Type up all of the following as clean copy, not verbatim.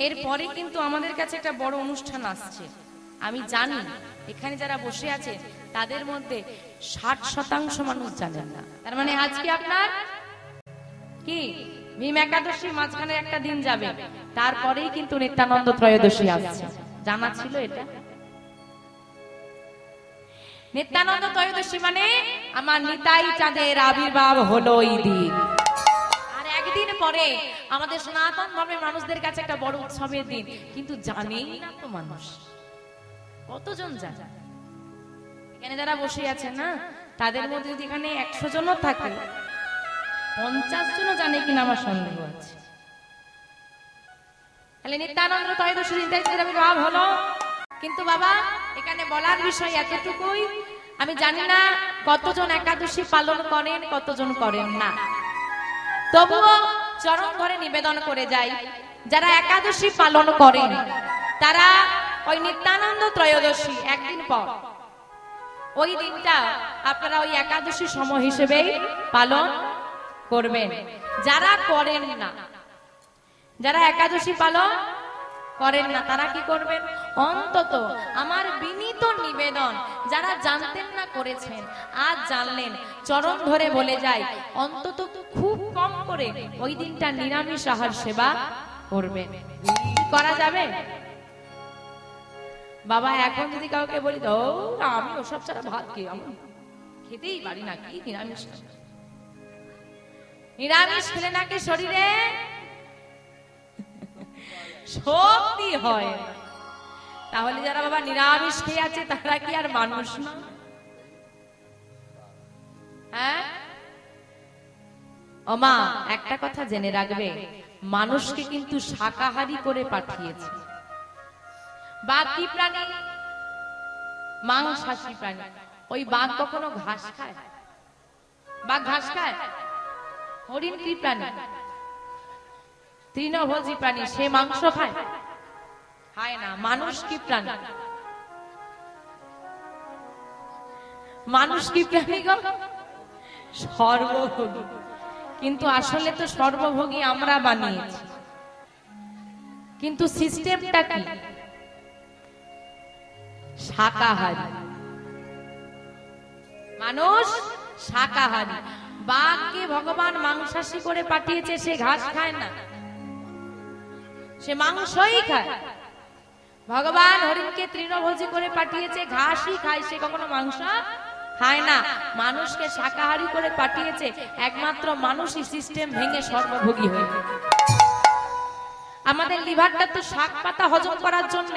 এরপরে কিন্তু আমাদের কাছে একটা বড় অনুষ্ঠান আসছে। আমি জানি এখানে যারা বসে আছে তাদের মধ্যে 60% মানুষ জানেন না। তার মানে আজকে আপনার কি ভীম একাদশী মাঝখানে একটা দিন যাবে, তারপরেই কিন্তু নিত্যানন্দ ত্রয়োদশী আসছে। জানা ছিল এটা? নিত্যানন্দ ত্রয়োদশী মানে আমার নিতাই চাঁদের আবির্ভাব হলো এই দিন। আর একদিন পরে আমাদের সনাতন ধর্মের মানুষদের কাছে একটা বড় উৎসবের দিন, কিন্তু জানেই না তো মানুষ। কতজন জানে? এখানে যারা বসে আছেন না, তাদের মধ্যে যদি এখানে 100 জনও থাকে, 50 জনও জানে কিনা আমার সন্দেহ আছে। তাহলে নিত্যানন্দ ত্রয়োদশী নিতাই চাঁদের আবির্ভাব হলো। কিন্তু বাবা এখানে বলার বিষয় এতটুকুই, আমি জানি না কতজন একাদশী পালন করেন, কতজন করেন না। তবুও চরণ ধরে নিবেদন করে যাই, যারা একাদশী পালন করেন তারা ওই নিত্যানন্দ ত্রয়োদশী একদিন পর ওই দিনটা আপনারা ওই একাদশী সম হিসেবেই পালন করবেন। যারা করেন না, যারা একাদশী পালন করেন না, তারা কি করবেন? অন্তত আমার বিনীত নিবেদন, যারা জানতেন না করেছেন, আজ জানলেন, চরণ ধরে বলে যায়, অন্তত খুব কম করে ওই দিনটা নিরামিষ আহার সেবা করবেন। করা যাবে? বাবা এখন যদি কাউকে বলি তো আমি ওসব ছাড়া ভাত খেয়ে আমি খেতেই পারি না, কি নিরামিষ? নিরামিষ খেলে নাকি শরীরে শক্তি হয়। তাহলে যারা বাবা নিরামিষ খেয়ে আছে তারা কি আর মানুষ না? হ্যাঁ ও মা, একটা কথা জেনে রাখবে, মানুষকে কিন্তু শাকাহারী করে পাঠিয়েছে। বাঘ কি প্রাণী? মাংসাশী প্রাণী। ওই বাঘ কখনো ঘাস খায়? বাঘ ঘাস খায়? হরিণ কি প্রাণী? তৃণভোজী প্রাণী, সে মাংস খায়? খায় না। মানুষ কি প্রাণী? মানুষ কি প্রাণী গো? সর্বভোগী। কিন্তু আসলে তো সর্বভোগী আমরা বানিয়েছি। কিন্তু সিস্টেমটা কি? শাকাহারী। মানুষ শাকাহারী। বাঘকে ভগবান মাংসাশী করে পাঠিয়েছে, সে ঘাস খায় না, সে মাংসই খায়। ভগবান হরিণকে তৃণভোজী করে পাঠিয়েছে, ঘাসই খায়, সে কখনো মাংস খায় না। মানুষকে শাকাহারী করে পাঠিয়েছে, একমাত্র মানুষই সিস্টেম ভেঙে সর্বভোগী হয়ে। আমাদের লিভারটা তো শাক পাতা হজম করার জন্য,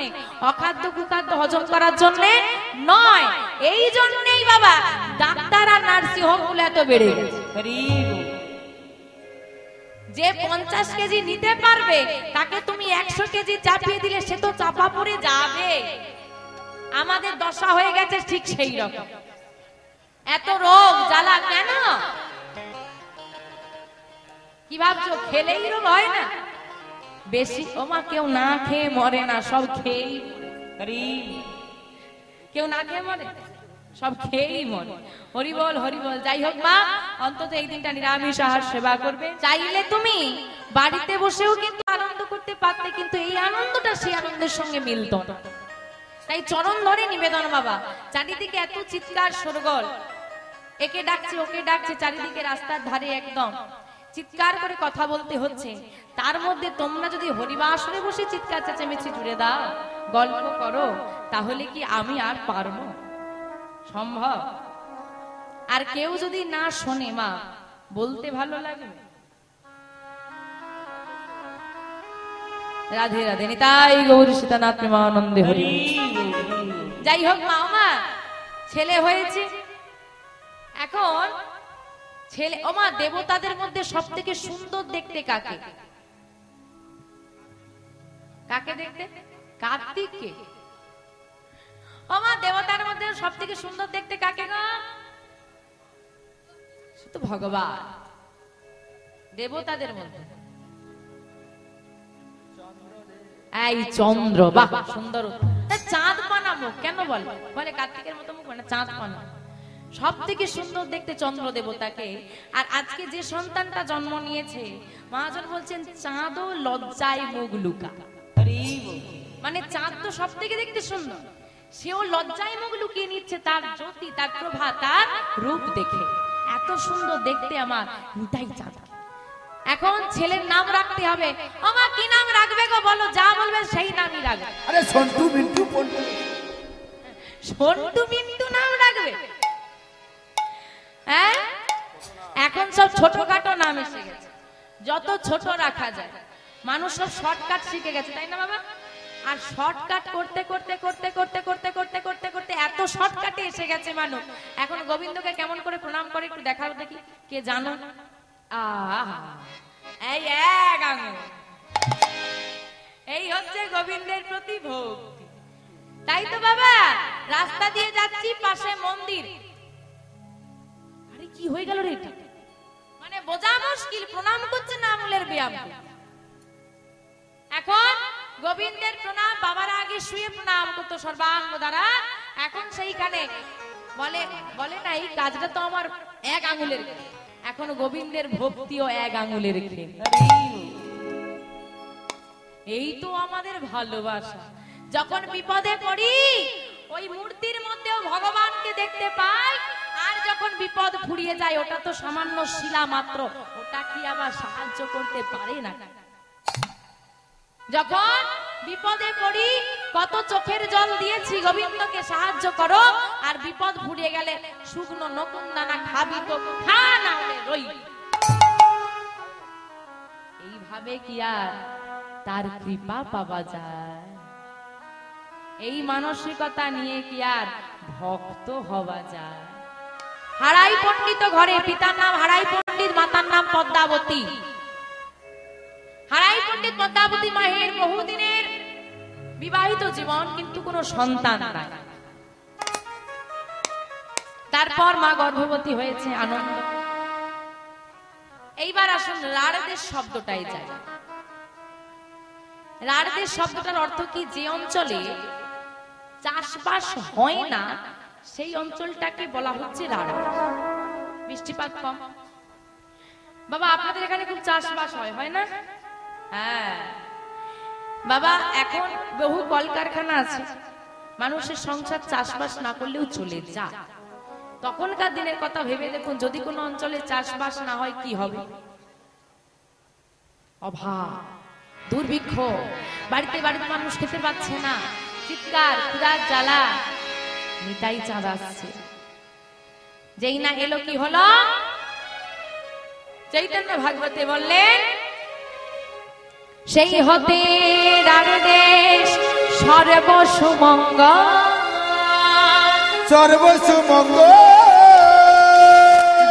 অখাদ্য কুখাদ্য হজম করার জন্য নয়। এই জন্যই বাবা ডাক্তার আর নার্সিং হোম গুলো এত বেড়ে গেছে। যে 50 কেজি নিতে পারবে তাকে তুমি 100 কেজি চাপিয়ে দিলে সে তো চাপা পড়ে যাবে। আমাদের দশা হয়ে গেছে ঠিক সেই রকম। এত রোগ জ্বালা কেন? কি ভাবছো খেলেই রোগ হয় না? বেশি ওমা কেউ না খেয়ে মরে না, সব খেয়েই। কেউ না খেয়ে মরে, সব খেয়েই মরে। হরি বল হরি বল। যাই হোক মা, অন্তত এই দিনটা নিরামিষ আহার সেবা করবে। চাইলে তুমি বাড়িতে বসেও কিন্তু আনন্দ করতে পারতে, কিন্তু এই আনন্দটা সেই আনন্দের সঙ্গে মিলত না। তাই চরণ ধরে নিবেদন বাবা। চারিদিকে এত চিৎকার শোরগোল, একে ডাকছে ওকে ডাকছে, চারিদিকে রাস্তার ধারে একদম চিৎকার করে কথা বলতে হচ্ছে। তার মধ্যে তোমরা যদি হরিবাসরে বসে চিৎকার চেঁচামেচি জুড়ে দাও, গল্প করো, তাহলে কি আমি আর পারবো? সম্ভব? আর কেউ যদি না শোনে মা, বলতে ভালো লাগবে? রাধে রাধে, নিতাই গৌর সীতানাথ প্রেমানন্দে হরি। যাই হোক মা, মা ছেলে হয়েছে এখন। ছেলে ওমা, দেবতাদের মধ্যে সব থেকে সুন্দর দেখতে কাকে? কাকে দেখতে? কার্তিককে। ওমা, দেবতার মধ্যে সব থেকে সুন্দর দেখতে কাকে গো? শুধু ভগবান। দেবতাদের মধ্যে এই চন্দ্র, বাহ সুন্দর। চাঁদ পানা মুখ কেন বলে? বলে কার্তিকের মতো মুখ মানে চাঁদ পানা। সব থেকে সুন্দর দেখতে চন্দ্র দেবতাকে। আর আজকে যে সন্তানটা জন্ম নিয়েছে, মহাজন বলছেন চাঁদও লজ্জায় মুখ লুকা। মানে চাঁদ তো সব থেকে দেখতে সুন্দর, সেও লজ্জায় মুখ লুকিয়ে নিচ্ছে তার জ্যোতি, তার প্রভা, তার রূপ দেখে। এত সুন্দর দেখতে আমার নিতাই চাঁদ। এখন ছেলের নাম রাখতে হবে। আমা কি নাম রাখবে গো বলো, যা বলবে সেই নামই রাখবে। আরে সন্টু মিন্টু পন্টু, সন্টু মিন্টু নাম রাখবে? হ্যাঁ, এখন সব ছোটখাটো নাম এসে গেছে, যত ছোট রাখা যায়। মানুষ সব শর্টকাট শিখে গেছে, তাই না বাবা? আর শর্টকাট করতে করতে করতে করতে করতে করতে করতে করতে এত শর্টকাটে এসে গেছে মানুষ। এখন গোবিন্দকে কেমন করে প্রণাম করে একটু দেখাও দেখি, কে জানো? এই এক আঙুল, এই হচ্ছে গোবিন্দের প্রতি ভক্তি, তাই তো বাবা? রাস্তা দিয়ে যাচ্ছি, পাশে মন্দির, আরে কি হয়ে গেল রে, মানে বোঝা মুশকিল, প্রণাম করছে না আঙুলের ব্যায়াম। এখন গোবিন্দের প্রণাম, বাবার আগে শুয়ে প্রণাম করতো সর্বাঙ্গ দ্বারা, এখন সেইখানে বলে বলে না এই কাজটা তো আমার এক আঙুলের, এখন গোবিন্দের ভক্তিও এক আঙুলের। এই তো আমাদের ভালোবাসা। যখন বিপদে পড়ি ওই মূর্তির মধ্যেও ভগবানকে দেখতে পাই, আর যখন বিপদ ফুরিয়ে যায় ওটা তো সামান্য শিলা মাত্র, ওটা কি আবার সাহায্য করতে পারে না? যখন বিপদে পড়ি কত চোখের জল দিয়েছি গোবিন্দকে সাহায্য করো, আর বিপদ ফুরিয়ে গেলে শুকনো নকুন দানা খাবি তো খা, না হলে রই। এইভাবে কি আর তার কৃপা পাওয়া যায়? এই মানসিকতা নিয়ে কি আর ভক্ত হওয়া যায়? হারাই পণ্ডিত ঘরে, পিতার নাম হারাই পণ্ডিত, মাতার নাম পদ্মাবতী। হারাই পণ্ডিত পদ্মাবতী মায়ের বহুদিনের বিবাহিত জীবন, কিন্তু কোনো সন্তান নাই। তারপর মা গর্ভবতী হয়েছে, আনন্দ। এইবার আসুন রাড়দেশ শব্দটাই যায়। রাড়দেশ শব্দটার অর্থ কি? যে অঞ্চলে চাষবাস হয় না সেই অঞ্চলটাকে বলা হচ্ছে রাড়দেশ। বৃষ্টিপাত কম। বাবা আপনাদের এখানে খুব চাষবাস হয় না? হ্যাঁ বাবা, এখন বহু কলকারখানা আছে, মানুষের সংসার চাষবাস না করলেও চলে যায়। তখনকার দিনের কথা ভেবে দেখুন, যদি কোনো অঞ্চলে চাষবাস না হয় কি হবে? অভাব, দুর্ভিক্ষ, বাড়িতে বাড়িতে মানুষ খেতে পাচ্ছে না, চিৎকার, ক্ষুধার জ্বালা। নিতাই চাঁদ আসছে, যেই না এলো কি হলো? চৈতন্য ভাগবতে বললেন, সেই হতে রাড়দেশ সর্বসুমঙ্গল, সর্বসুমঙ্গল,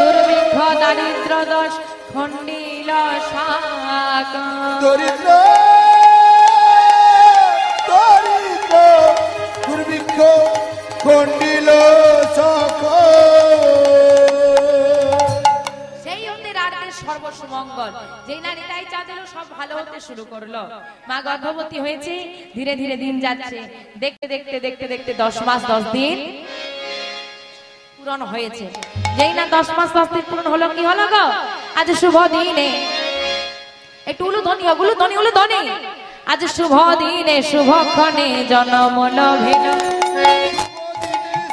দুর্ভিক্ষ দারিদ্র দোষ খণ্ডিল শাক, দরিদ্র দরিদ্র দুর্ভিক্ষ খণ্ডিল শাক। সেই হতে রাড়দেশ সর্বসুমঙ্গল। যেই না নিতাই চাঁদ এলো সব ভালো হতে শুরু করলো। মা গর্ভবতী হয়েছে, ধীরে ধীরে দিন যাচ্ছে, দেখতে দেখতে দেখতে দেখতে 10 মাস 10 দিন পূরণ হয়েছে। যেই না 10 মাস 10 দিন পূরণ হলো, কি হলো গো? আজ শুভ দিনে, একটু উলুধ্বনি, উলুধ্বনি, উলুধ্বনি। আজ শুভ দিনে শুভক্ষণে জনম লভিল,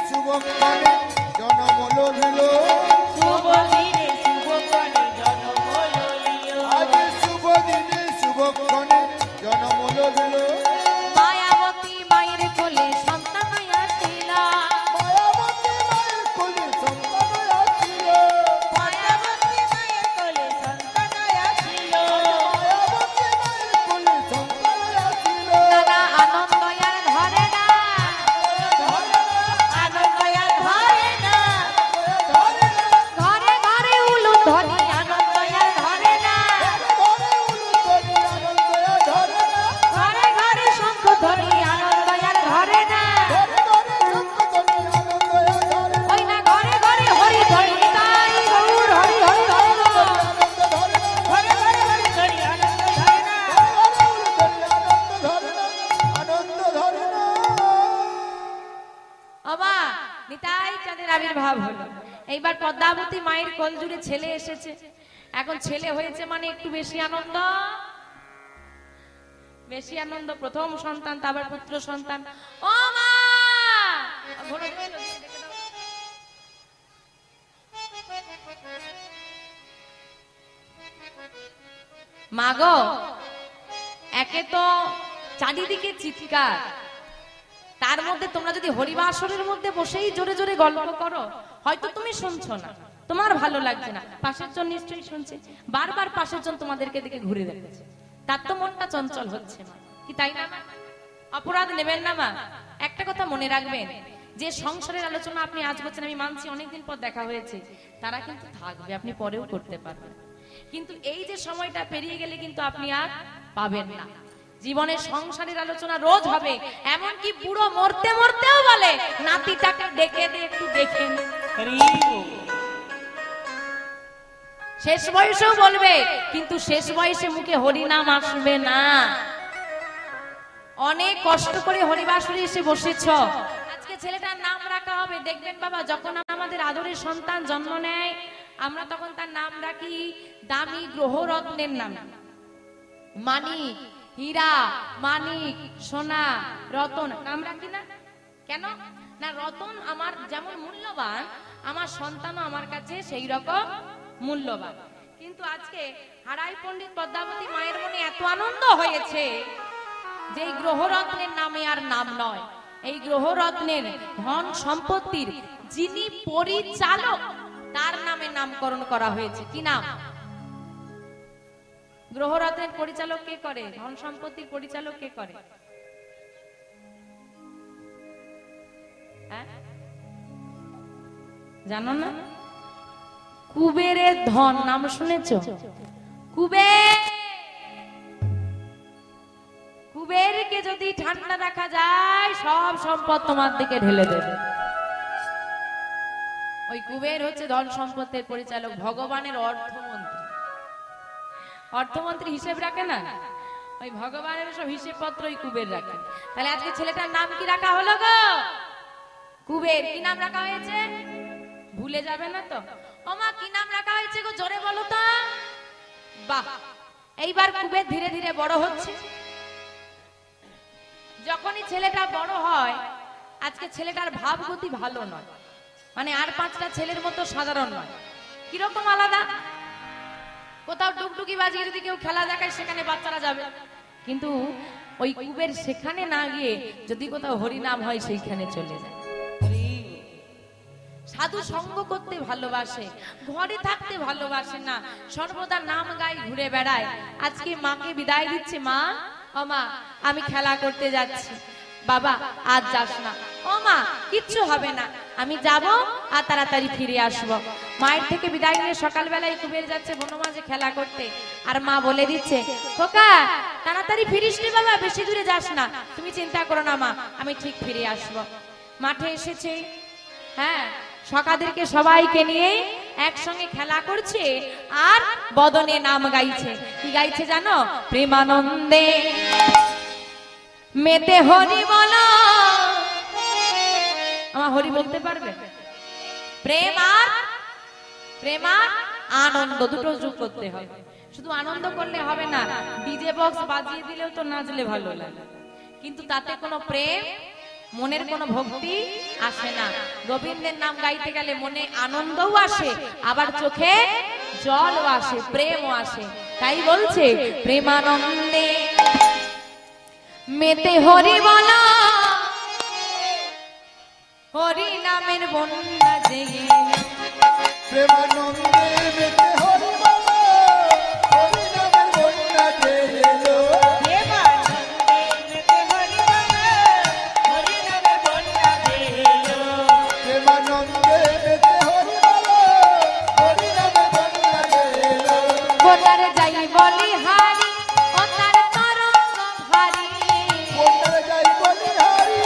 শুভক্ষণে জনম লভিল, শুভ দিনে শুভক্ষণে জনম লভিল, আজ শুভ দিনে শুভক্ষণে জনম লভিল। মায়াবতী মায়ের কোলে সন্তান আসিল, মায়াবতী মায়ের কোলে সন্তান আসিল, মায়াবতী মায়ের কোলে সন্তান আসিল, মায়াবতী মায়ের কোলে সন্তান আসিল। দাদা আনন্দ আর ধরে না, আনন্দ আর ধরে না, ঘরে ঘরে উলুধ্বনি, আনন্দ আর ধরে না, ঘরে ঘরে শঙ্খধ্বনি, আনন্দ আর ধরে না, ওই না ঘরে ঘরে হরি ধ্বনি, তাই গৌর হরি হরি হরি বল। ঘরে ঘরে হরি ধ্বনি, আনন্দ ধরে না। বাবা নিতাই চাঁদের আবির্ভাব হলো। এইবার পদ্মাবতী মায়ের কোল জুড়ে ছেলে এসেছে। এখন ছেলে হয়েছে মানে একটু বেশি আনন্দ। বেশি আনন্দ প্রথম সন্তান, তারপর পুত্র সন্তান। ও মা মা গো, একে তো চারিদিকে চিৎকার, তার মধ্যে তোমরা যদি হরিবাসরের মধ্যে বসেই জোরে জোরে গল্প করো, হয়তো তুমি শুনছো না, তোমার ভালো লাগছে না, পাশের জন নিশ্চয়ই শুনছে, বারবার পাশের জন তোমাদেরকে দিকে ঘুরে দেখছে, তার তো মনটা চঞ্চল হচ্ছে মা, কি তাই না? অপরাধ নেবেন না মা। একটা কথা মনে রাখবেন, যে সংসারের আলোচনা আপনি আজ করছেন, আমি মানছি অনেকদিন পর দেখা হয়েছে, তারা কিন্তু থাকবে, আপনি পরেও করতে পারবেন, কিন্তু এই যে সময়টা পেরিয়ে গেলে কিন্তু আপনি আর পাবেন না। জীবনের সংসারের আলোচনা রোজ হবে, এমনকি বুড়ো মরতে মরতেও বলে নাতিটাকে ডেকে দে একটু দেখেন, শেষ বয়সেও বলবে, কিন্তু শেষ বয়সে মুখে হরিনাম আসবে না। অনেক কষ্ট করে হরিবাসরে এসে বসেছ, আজকে ছেলেটার নাম রাখা হবে, দেখবেন বাবা যখন আমাদের আদরের সন্তান জন্ম নেয়, আমরা তখন তার নাম রাখি দামি গ্রহরত্নের নাম, মানিক, হীরা, মানিক, সোনা, রতন নাম রাখি না কেন? না, রতন আমার যেমন মূল্যবান, আমার সন্তানও আমার কাছে সেই রকম মূল্যবান। কিন্তু আজকে হারাই পণ্ডিত পদ্মাবতী মায়ের মনে এত আনন্দ হয়েছে যে এই গ্রহরত্নের নামে আর নাম নয়, এই গ্রহরত্নের ধন সম্পত্তির যিনি পরিচালক তার নামে নামকরণ করা হয়েছে। কি নাম? গ্রহরত্নের পরিচালক কে করে? ধন সম্পত্তির পরিচালক কে করে? জানো না? কুবেরের ধন নাম শুনেছ? কুবের, কুবেরকে যদি ঠান্ডা রাখা যায়, সব সম্পদ তোমার দিকে ঢেলে দেবে। ওই কুবের হচ্ছে ধন সম্পত্তির পরিচালক, ভগবানের অর্থমন্ত্রী। অর্থমন্ত্রী হিসেব রাখে না, ওই ভগবানের সব হিসেব পত্র ওই কুবের রাখে। তাহলে আজকে ছেলেটার নাম কি রাখা হলো গো? কুবের। কি নাম রাখা হয়েছে? ভুলে যাবে না তো? ও মা, কি নাম রাখা হয়েছে গো? জোরে বলো তো। বাহ, এইবার কুবের ধীরে ধীরে বড় হচ্ছে। যখনই ছেলেটা বড় হয়, আজকে ছেলেটার ভাবগতি ভালো নয়, মানে আর পাঁচটা ছেলের মতো সাধারণ নয়। কিরকম আলাদা? কোথাও ডুগডুগি বাজিয়ে যদি কেউ খেলা দেখায়, সেখানে বাচ্চারা যাবে, কিন্তু ওই কুবের সেখানে না গিয়ে যদি কোথাও হরিনাম হয় সেইখানে চলে যায়। সাধু সঙ্গ করতে ভালোবাসে, ঘরে থাকতে ভালোবাসে না, সর্বদা নাম গায়ে ঘুরে বেড়ায়। আজকে মাকে বিদায় দিচ্ছে, মা, ও মা আমি খেলা করতে যাচ্ছি। বাবা আজ যাস না। ও মা কিচ্ছু হবে না, আমি যাব আর তাড়াতাড়ি ফিরে আসব। মায়ের থেকে বিদায় নিয়ে সকালবেলায় কুবের যাচ্ছে বনমাঝে খেলা করতে, আর মা বলে দিচ্ছে, খোকা তাড়াতাড়ি ফিরিস নি বাবা, বেশি দূরে যাস না, তুমি চিন্তা করো না মা, আমি ঠিক ফিরে আসব। মাঠে এসেছে, হ্যাঁ, সকাদেরকে সবাইকে নিয়ে একসঙ্গে খেলা করছে আর বদনে নাম গাইছে। কি গাইছে জানো? প্রেমানন্দে মেতে হরি বলো। আমার হরি বলতে পারবে? প্রেম আর আনন্দ দুটো যোগ করতে হবে। শুধু আনন্দ করলে হবে না, ডিজে বক্স বাজিয়ে দিলেও তো নাচলে ভালো লাগে, কিন্তু তাতে কোনো প্রেম, মনের কোনো ভক্তি আসে না। গোবিন্দের নাম গাইতে গেলে মনে আনন্দও আসে, আবার চোখে জলও আসে, প্রেমও আসে। তাই বলছে প্রেমানন্দে মেতে হরি বলা, হরি নামের বন্যা জেগে। প্রেমানন্দে মেতে হরি বলা, হরি নামের বন্যা জেগে। প্রেমানন্দে মেতে হরি বলা, হরি নামের বন্যা জেগে। কোথারে যাই বলি হারি, ও তার তরঙ্গ ভারী। কোথারে যাই বলি হারি,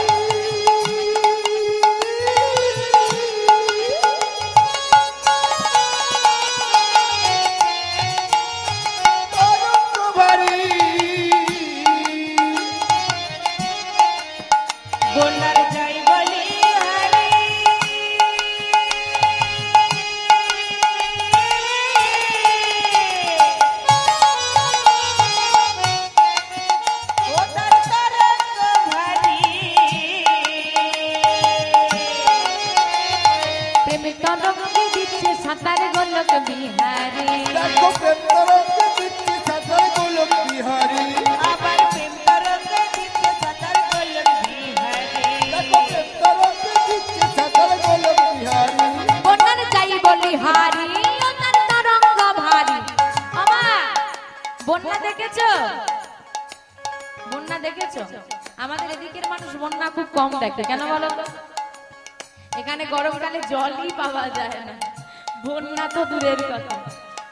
দেখেছো? আমাদের এদিকের মানুষ বন্যা খুব কম দেখে, কেন বলো তো? এখানে গরমকালে জলই পাওয়া যায় না, বন্যা তো দূরের কথা।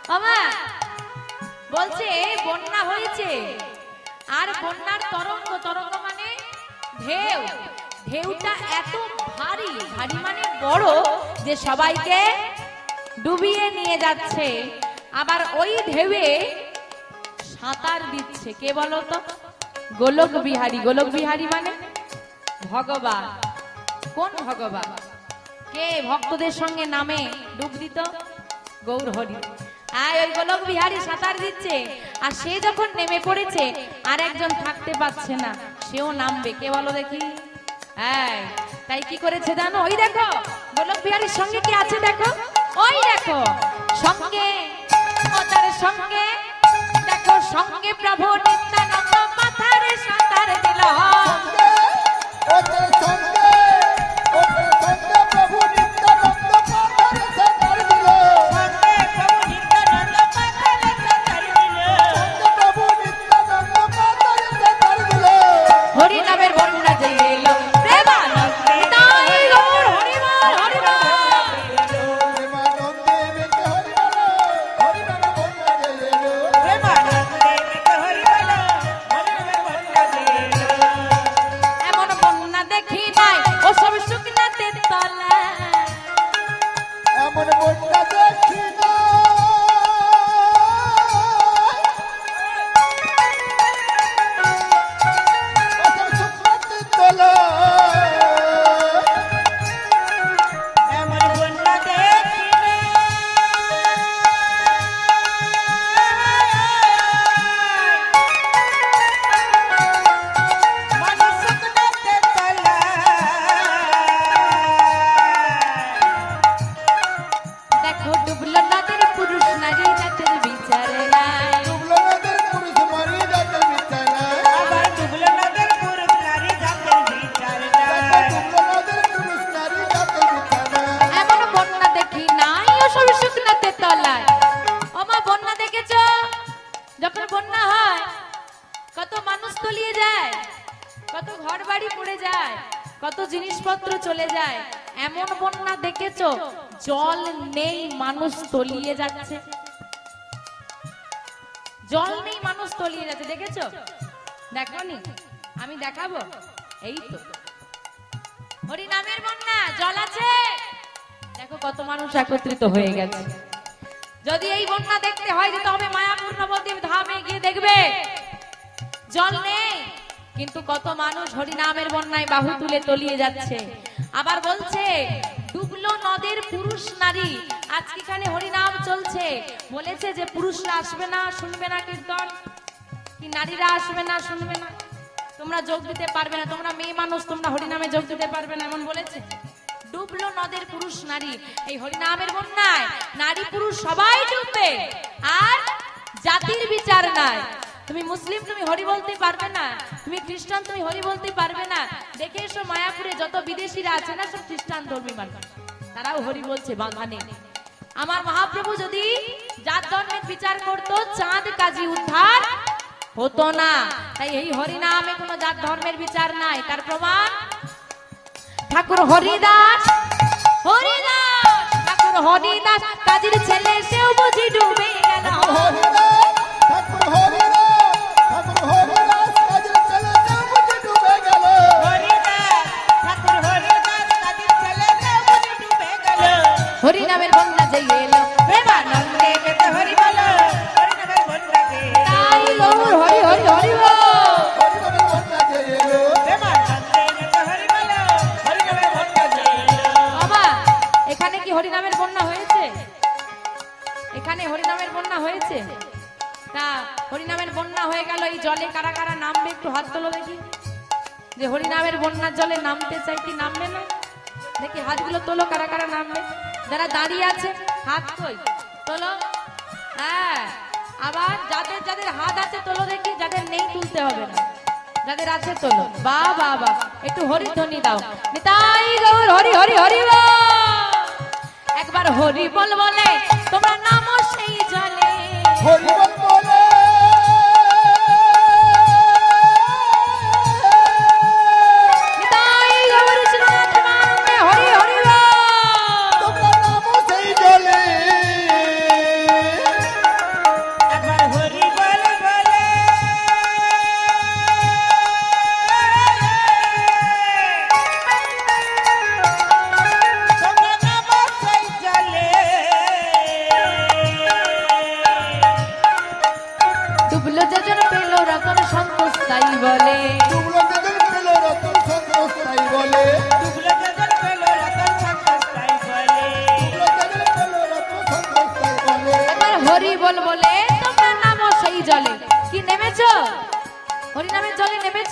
বাবা বলছে বন্যা হয়েছে, আর বন্যার তরঙ্গ, তরঙ্গ মানে ঢেউ, ঢেউটা এত ভারী, ভারী মানে বড়, যে সবাইকে ডুবিয়ে নিয়ে যাচ্ছে। আবার ওই ঢেউয়ে সাঁতার দিচ্ছে কে বলো তো? গোলক বিহারী। গোলক বিহারী মানে ভগবান। কোন ভগবান? কে ভক্তদের সঙ্গে নামে ডুব দিত? গৌর হরি। আর ওই গোলক বিহারী সাঁতার দিচ্ছে, আর সে যখন নেমে পড়েছে আর একজন থাকতে পারছে না, সেও নামবে, কে বলো দেখি? হ্যাঁ, তাই কি করেছে জানো? ওই দেখো গোলক বিহারীর সঙ্গে কি আছে দেখো, ওই দেখো সঙ্গে, ও তার সঙ্গে দেখো, সঙ্গে প্রভু নিত্যানন্দ মাথার সাঁতার দিল। হরি নামের বন্যা যে এলো, প্রেমানন্দে তাই গৌর হরি বল, হরি বল। এমন বন্যা দেখি নাই ও সব শুকনাতে তলা, এমন বন্যা দেখি না দেখো ডুবলো নদের পুরুষ নারী জাতের বিচার নাই, ডুবলো নদের পুরুষ নারী জাতের বিচার নাই, আবার ডুবলো নদের পুরুষ নারী জাতের বিচার নাই। ডুবলো নদের পুরুষ নারী জাতের বিচার নাই। এমন বন্যা দেখি নাই ও সব শুকনাতে তলায়। ও মা, বন্যা দেখেছো? যখন বন্যা হয় কত মানুষ তলিয়ে যায়, কত ঘর বাড়ি পড়ে যায়, কত জিনিসপত্র চলে যায়। এমন বন্যা দেখেছো জল নেই, মানুষ তলিয়ে যাচ্ছে, জল নেই, মানুষ তলিয়ে যাচ্ছে, দেখেছো? দেখোনি? আমি দেখাবো, এই তো হরি নামের বন্যা, জল আছে, দেখো কত মানুষ একত্রিত হয়ে গেছে। যদি এই বন্যা দেখতে হয় যেতে হবে মায়াপুর নবদ্বীপ ধামে, গিয়ে দেখবে জল নেই, কিন্তু কত মানুষ হরি নামের বন্যায় বাহু তুলে তলিয়ে যাচ্ছে। আবার বলছে ডুবলো নদের পুরুষ নারী। আজকে এখানে হরিনাম চলছে, বলেছে যে পুরুষরা আসবে না, শুনবে না কীর্তন, কি নারীরা আসবে না, শুনবে না, তোমরা যোগ দিতে পারবে না, তোমরা মেয়ে মানুষ, তোমরা হরিনামে যোগ দিতে পারবে না, এমন বলেছে। ডুবলো নদের পুরুষ নারী, এই হরিনামের বন্যায় নারী পুরুষ সবাই ডুববে, আর জাতির বিচার নাই। তুমি মুসলিম, তুমি হরি বলতে পারবে না, তুমি খ্রিস্টান, তুমি হরি বলতে পারবে না। দেখে এসো মায়াপুরে যত বিদেশিরা আছে না, সব খ্রিস্টান ধর্মী মানুষ, তারাও হরি বলছে, বাধা নেই। আমার মহাপ্রভু যদি জাত ধর্মের বিচার করতো, চাঁদ কাজী উদ্ধার হতো না। তাই এই হরিনামে কোনো জাত ধর্মের বিচার নাই। তার প্রমাণ ঠাকুর হরিদাস, হরিদাস ঠাকুর হরিদাস কাজীর ছেলে, সেও বুঝি ডুবে গেল। ঠাকুর হরিদাস, ঠাকুর হরিদাস কাজের ছেলে কেউ বুঝি ডুবে গেল। হরিদাস, ঠাকুর হরিদাস কাজীর ছেলে কেউ বুঝি ডুবে গেল। হরিনামের বন্যা যে এলো, প্রেমানন্দে যেতে হরি বলো, হরিনামের বন্যা যে এলো। তাই গৌর হরি হরি হরি বল। হরিনামের বন্যা যে এলো। প্রেমানন্দে যেতে হরি বলো, হরিনামের বন্যা যে এলো। বাবা, এখানে কি হরিনামের বন্যা হয়েছে? এখানে হরিনামের বন্যা হয়েছে? তা হরিনামের বন্যা হয়ে গেল, এই জলে কারা কারা নামবে একটু হাত তোলো দেখি, যে হরিনামের বন্যার জলে নামতে চাই, কি নামবে না দেখি? হাতগুলো তোলো, কারা কারা নামবে? যারা দাঁড়িয়ে আছে হাত কই তোলো। হ্যাঁ, আবার যাদের যাদের হাত আছে তোলো দেখি, যাদের নেই তুলতে হবে না, যাদের আছে তোলো। বা বা বা, একটু হরিধ্বনি দাও, নিতাই গৌর হরি হরি হরি বল। একবার হরি বল বলে তোমরা নামো সেই জলে, হরিবল বলে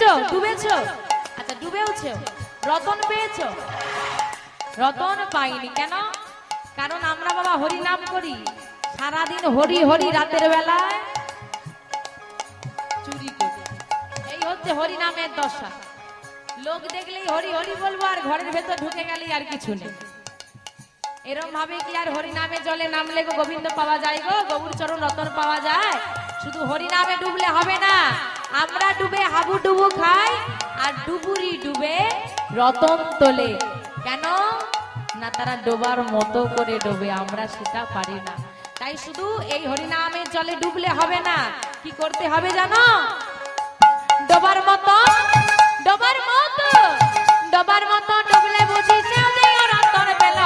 ডুবেছো ডুবেছো আচ্ছা ডুবেওছো রতন পেয়েছো রতন পাইনি কেন কারণ আমরা বাবা হরি নাম করি সারাদিন হরি হরি রাতের বেলায় চুরি করি এই হচ্ছে হরি নামের দশা লোক দেখলেই হরি হরি বলবো আর ঘরের ভেতর ঢুকে গেলেই আর কিছু নেই এরকম ভাবে কি আর হরি নামে জলে নামলে গো গোবিন্দ পাওয়া যায় গো গৌর চরণ রতন পাওয়া যায় শুধু হরি নামে ডুবলে হবে না আমরা ডুবে হাবু ডুবু খাই আর ডুবুরি ডুবে রতন তোলে কেন না তারা ডোবার মতো করে ডোবে আমরা সেটা পারি না তাই শুধু এই হরি নামের জলে ডুবলে হবে না কি করতে হবে জানো ডোবার মতো ডুবলে বুঝি রতন পেল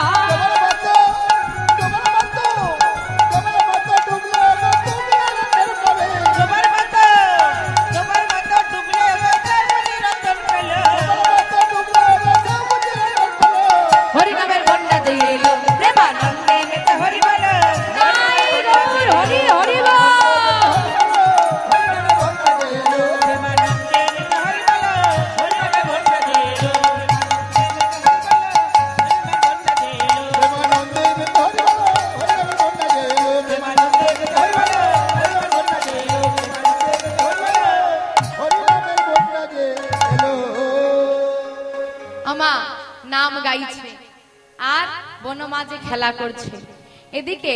হরি নামের বন্যা দিয়ে এলো প্রেমানন্দে মেতে হরি বল হরি হরি বল আমা নাম গাইছে আর বনমাঝে খেলা করছে এদিকে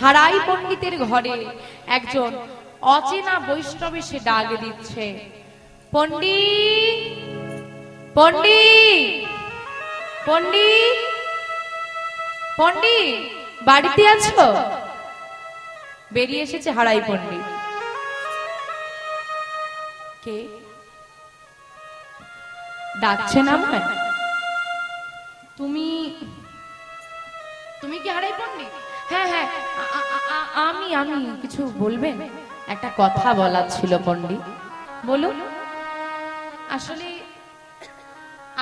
হারাই পণ্ডিতের ঘরে একজন অচেনা বৈষ্ণব এসে ডাক দিচ্ছে পণ্ডিত পণ্ডিত পণ্ডিত পণ্ডিত বাড়িতে আছো বেরিয়ে এসেছে হারাই পণ্ডিত কে ডাকছেন আমায় তুমি তুমি কি হারাই পণ্ডিত হ্যাঁ হ্যাঁ আমি কিছু বলবেন একটা কথা বলার ছিল পণ্ডিত বলুন আসলে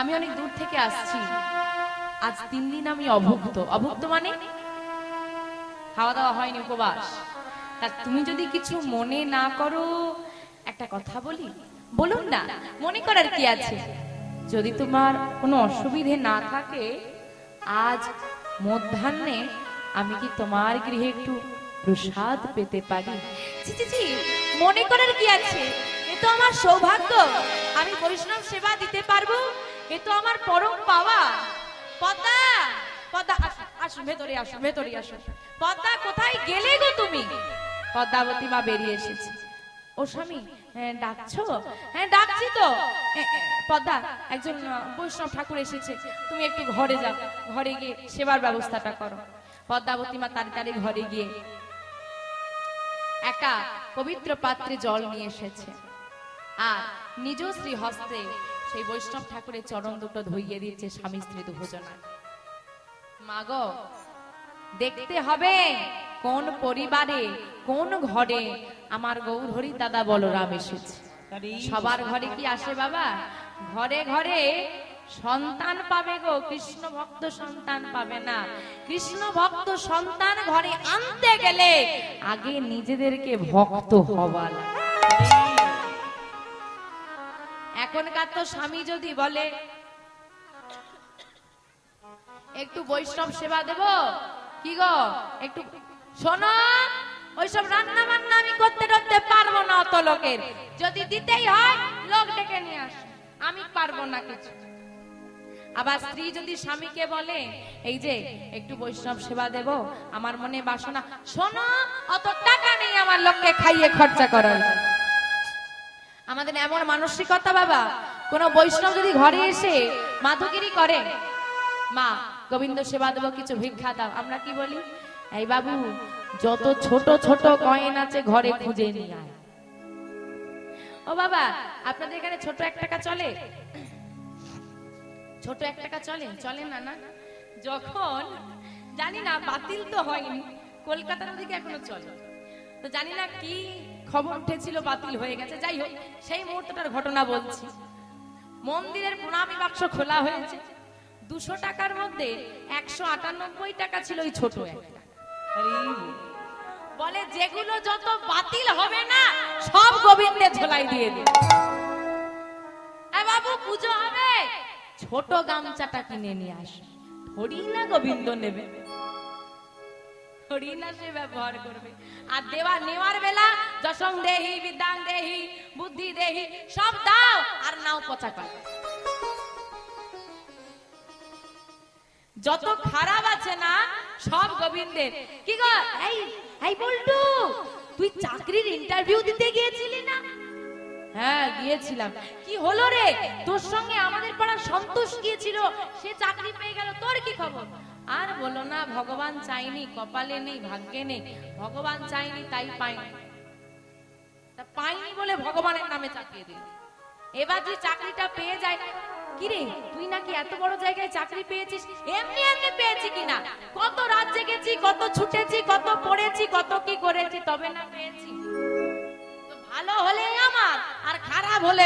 আমি অনেক দূর থেকে আসছি আজ 3 দিন আমি অভুক্ত মানে খাওয়া দাওয়া হয়নি উপবাস তা তুমি যদি কিছু মনে না করো একটা কথা বলি বলুন না মনে করার কি আছে যদি তোমার কোনো অসুবিধে না থাকে আজ মধ্যাহ্নে আমি কি তোমার গৃহে একটু প্রসাদ পেতে পারি জি মনে করার কি আছে এ তো আমার সৌভাগ্য আমি বৈষ্ণব সেবা দিতে পারবো এ তো আমার পরম পাওয়া পদ্মা পদ্মা আসো ভেতরে আসো পদ্মা কোথায় গেলে গো তুমি পদ্মাবতী মা বেরিয়ে এসেছে ও স্বামী ডাকছো হ্যাঁ ডাকছি তো পদ্মা একজন বৈষ্ণব ঠাকুর এসেছে তুমি একটু ঘরে যাও ঘরে গিয়ে সেবার ব্যবস্থাটা করো পদ্মাবতী মা তাড়াতাড়ি ঘরে গিয়ে একটা পবিত্র পাত্রে জল নিয়ে এসেছে আর নিজ শ্রী হস্তে সেই বৈষ্ণব ঠাকুরের চরণ দুটো ধুইয়ে দিচ্ছে স্বামী স্ত্রী দুজনায় মা গো দেখতে হবে কোন পরিবারে কোন ঘরে আমার গৌর হরি দাদা বলরাম এসেছে সবার ঘরে কি আসে বাবা ঘরে ঘরে সন্তান পাবে গো কৃষ্ণ ভক্ত সন্তান পাবে না কৃষ্ণ ভক্ত সন্তান ঘরে আনতে গেলে আগে নিজেদেরকে ভক্ত হওয়া এখনকার তো স্বামী যদি বলে একটু বৈষ্ণব সেবা দেব কি গো একটু শোনো ওইসব রান্না বান্না আমি করতে পারবো না অত লোকের যদি দিতেই হয় লোক ডেকে নিয়ে আস আমি পারবো না কিছু আবার স্ত্রী যদি স্বামীকে বলে এই যে একটু বৈষ্ণব সেবা দেব আমার মনে বাসনা শোনো অত টাকা নেই আমার লোককে খাইয়ে খরচা করার আমাদের এমন মানসিকতা বাবা কোন বৈষ্ণব যদি ঘরে এসে মাধুগিরি করে মা গোবিন্দ সেবা দেব কিছু ভিক্ষা দাও আমরা কি বলি এই বাবু যত ছোট ছোট কয়েন আছে ঘরে খুঁজে নিয়ে আয় ও বাবা আপনাদের এখানে ছোট 1 টাকা চলে ছোট 1 টাকা চলে না না যখন জানি না বাতিল তো হয়নি কলকাতার দিকে এখনো চলে তো জানি না কি খবর উঠেছিল বাতিল হয়ে গেছে যাই হোক সেই মুহূর্তটার ঘটনা বলছি মন্দিরের প্রণামী বাক্স খোলা হয়েছে 200 টাকার মধ্যে 198 টাকা ছিল ওই ছোট একটা বলে যেগুলো যত বাতিল হবে না সব গোবিন্দের ঝোলাই দিয়ে দিন পুজো হবে ছোট গামছাটা কিনে নিয়ে আসে, থোড়ি না গোবিন্দ নেবে, থোড়ি না সে ব্যবহার করবে। আর নেওয়ার বেলা যশং দেহি বিদ্যাং দেহি বুদ্ধি দেহি সব দাও আর নাও পচা কর। যত খারাপ আছে না সব গোবিন্দের। কি গো এই বল্টু, তুই চাকরির ইন্টারভিউ দিতে গিয়েছিলি না? হ্যাঁ গিয়েছিলাম। কি হলো রে? তোর সঙ্গে আমাদের পাড়ার সন্তোষ গিয়েছিল, সে চাকরি পেয়ে গেল, তোর কি খবর? আর বলো না, ভগবান চাইনি, কপালে নেই, ভাগ্যে নেই, ভগবান চাইনি তাই পাইনি। তা পাইনি বলে ভগবানের নামে চাপিয়ে দিল। এবার যে চাকরিটা পেয়ে যায়, কিরে তুই নাকি এত বড় জায়গায় চাকরি পেয়েছিস? এমনি এমনি পেয়েছি কিনা, কত রাত জেগেছি, কত ছুটেছি, কত পড়েছি, কত কি করেছি, তবে না পেয়েছি। তো ভালো হলে আমার, আর খারাপ হলে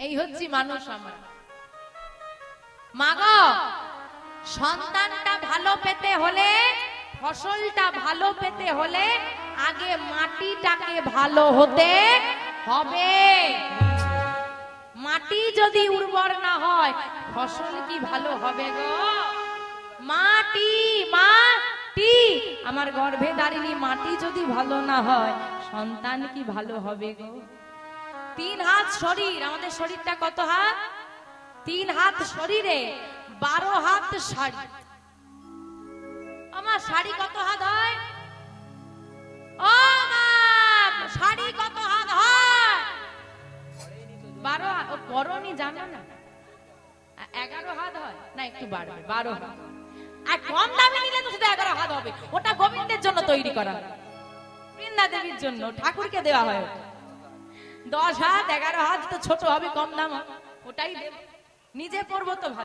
এই হচ্ছে মানুষ আমার। মাগো, সন্তানটা ভালো পেতে হলে, ফসলটা ভালো পেতে হলে আগে মাটিটাকে ভালো হতে হবে। মাটি যদি উর্বর না হয় ফসল কি ভালো হবে গো? মাটি মাটি আমার গর্ভে দাঁড়িয়ে মাটি যদি ভালো না হয় সন্তান কি ভালো হবে গো? 3 হাত শরীর, আমাদের শরীরটা কত হাত? 3 হাত শরীরে 12 হাত শাড়ি। আমার শাড়ি কত হাত হয়? ও মা, শাড়ি কত হাত হয়? 12 হাত। ও পরনি জানো না, 11 হাত হয় না, একটু বাড়বে, 12 হাত। আর কম দামে নিলে তো শুধু 11 হাত হবে, ওটা গোবিন্দের জন্য তৈরি করা, বৃন্দা দেবীর জন্য, ঠাকুরকে দেওয়া হয়। 10 হাত 11 হাত তো ছোট হবে, কম দাম, ওটাই দেব, নিজে পরবো তো ভালো।